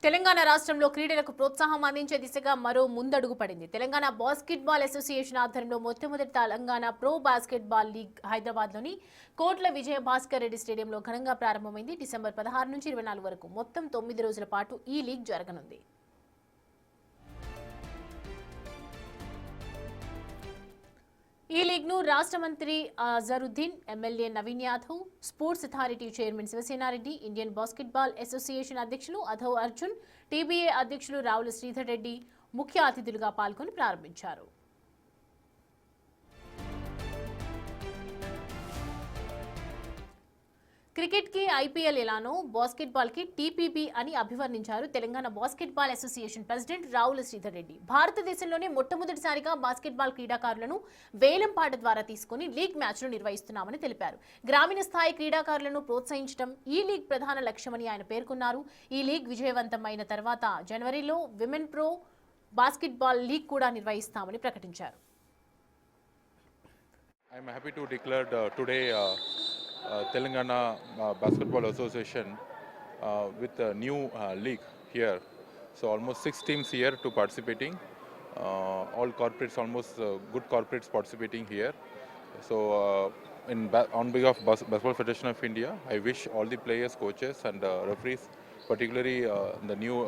తెలంగాణ రాష్ట్రంలో క్రీడలకు ప్రోత్సాహం అందించే దిశగా మరో ముందడుగు పడింది. తెలంగాణ బాస్కెట్బాల్ అసోసియేషన్ ఆధ్వర్యంలో మొట్టమొదటి తెలంగాణ ప్రో బాస్కెట్బాల్ లీగ్ హైదరాబాద్లోని కోట్ల విజయ భాస్కర్ రెడ్డి స్టేడియంలో ఘనంగా ప్రారంభమైంది. డిసెంబర్ 16 నుంచి 24 వరకు మొత్తం 9 రోజుల పాటు ఈ లీగ్ జరగనుంది. ఈ లీగ్ను రాష్ట్ర మంత్రి Azharuddin, MLA Naveen Yadav, sports authority chairman Sivasena Reddy, Indian basketball association అధ్యక్షులు అధవ్ అర్జున్, టీబీఏ అధ్యక్షులు రావుల శ్రీధర్ రెడ్డి ముఖ్య అతిథులుగా పాల్గొని ప్రారంభించారు. క్రికెట్ కి ఐపీఎల్ ఎలానో బాస్కెట్బాల్ కి టీపీబీ అని అభివర్ణించారు Telangana basketball association president Ravula Sridhar Reddy. భారతదేశంలోనే మొట్టమొదటిసారిగా బాస్కెట్బాల్ క్రీడాకారులను వేలంపాట ద్వారా తీసుకుని లీగ్ మ్యాచ్లు నిర్వహిస్తున్నామని తెలిపారు. గ్రామీణ స్థాయి క్రీడాకారులను ప్రోత్సహించడం ఈ లీగ్ ప్రధాన లక్ష్యమని ఆయన పేర్కొన్నారు. ఈ లీగ్ విజయవంతమైన తర్వాత జనవరిలో విమెన్ ప్రో బాస్కెట్బాల్ లీగ్ కూడా నిర్వహిస్తామని ప్రకటించారు. Telangana Basketball Association with a new league here. So almost 6 teams here to participating. All corporates, almost good corporates participating here. So on behalf of Basketball Federation of India, I wish all the players, coaches and referees, particularly the new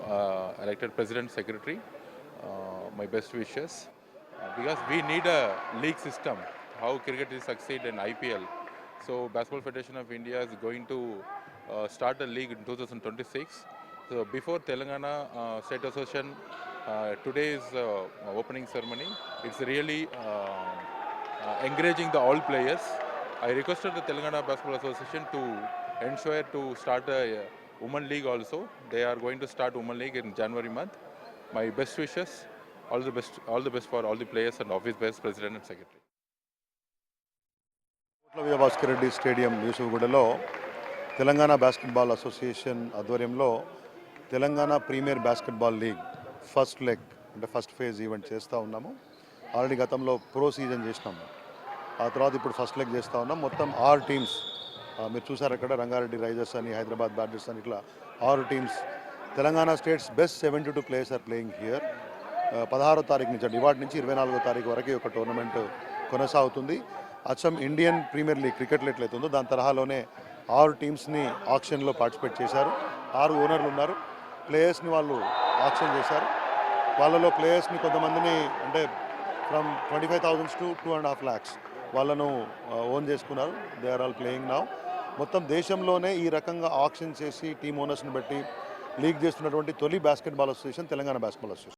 elected president, secretary, my best wishes. Because we need a league system, how cricket will succeed in IPL. So Basketball Federation of India is going to start a league in 2026. So before Telangana State Association, today's opening ceremony, it's really encouraging the all players. I requested the Telangana Basketball Association to ensure to start a women league also. They are going to start women league in January month. My best wishes, all the best for all the players and office bearers, president and secretary. Kotla Vijaya Bhaskar Reddy stadium యూసుఫ్గూడలో Telangana basketball association ఆధ్వర్యంలో Telangana premier basketball league first leg అంటే first phase event చేస్తూ ఉన్నాము. Already గతంలో pro season చేసినాము, ఆ తర్వాత ఇప్పుడు ఫస్ట్ లెగ్ చేస్తూ ఉన్నాం. మొత్తం 6 టీమ్స్ మీరు చూసారు అక్కడ, రంగారెడ్డి రైజర్స్ అని, హైదరాబాద్ బ్యాటర్స్ అని, ఇట్లా 6 teams. Telangana state's best 72 players are playing here. 16వ తారీఖు నుంచి ఇవాటి నుంచి 24వ తారీఖు వరకు ఒక టోర్నమెంట్ కొనసాగుతుంది. అచ్చం ఇండియన్ ప్రీమియర్ లీగ్ క్రికెట్లో ఎట్లయితుందో దాని తరహాలోనే 6 టీమ్స్ని ఆక్షన్లో పార్టిసిపేట్ చేశారు. 6 ఓనర్లు ఉన్నారు. ప్లేయర్స్ని వాళ్ళు ఆక్షన్ చేశారు. వాళ్ళలో ప్లేయర్స్ని కొంతమందిని అంటే ఫ్రమ్ 25,000 to 2.5 lakhs వాళ్ళను ఓన్ చేసుకున్నారు. They are all playing now. మొత్తం దేశంలోనే ఈ రకంగా ఆక్షన్ చేసి టీమ్ ఓనర్స్ని బట్టి లీగ్ చేస్తున్నటువంటి తొలి basketball association Telangana basketball association.